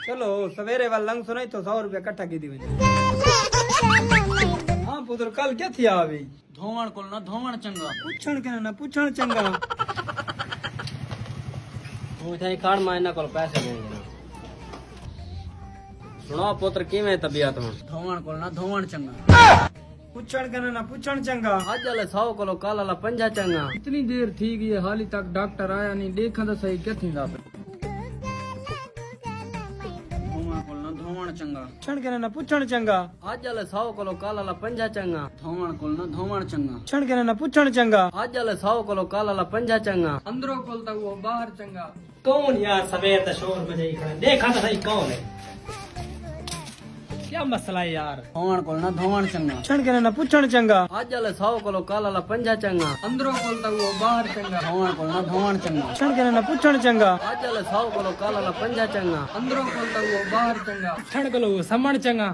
चलो सवेरे वाल लंग सुनाई तो 100 रुपया इकट्ठा की दी हाँ पुत्र कल क्या थी आवी धोवण को ना धोवण चंगा पूछण के ना पूछण चंगा तू थे खाण में इना कोल पैसे देंगे सुनो पुत्र किवें तबीयत में धोवण को ना धोवण चंगा पूछण के ना पूछण चंगा आज वाले 100 कोलो काल वाला 50 चंगा इतनी देर थी गई हाली तक डॉक्टर आया नहीं देखा तो सही क्या थींदा धोवण को ना धोवण चंगा पूछण के ना पूछण चंगा आज वाले 100 कोलो काल वाला 50 चंगा धोवण को ना धोवण चंगा पूछण के ना पूछण चंगा आज वाले 100 कोलो काल वाला 50 चंगा अंदरों खोलता वो बाहर चंगा कौन यार सवेर तो शोर बजे खड़ा देखा तो सही कौन है क्या मसला है यार धोवण को ना धोवण चंगा पूछण के ना पूछण चंगा आज वाले 100 कोलो काल वाला 50 चंगा अंदरों खोलता वो बाहर चंगा धोवण को ना धोवण चंगा पूछण के ना पूछण चंगा आज वाले 100 कोलो काल वाला 50 चंगा अंदरों खोलता वो बाहर चंगा पूछण को समण चंगा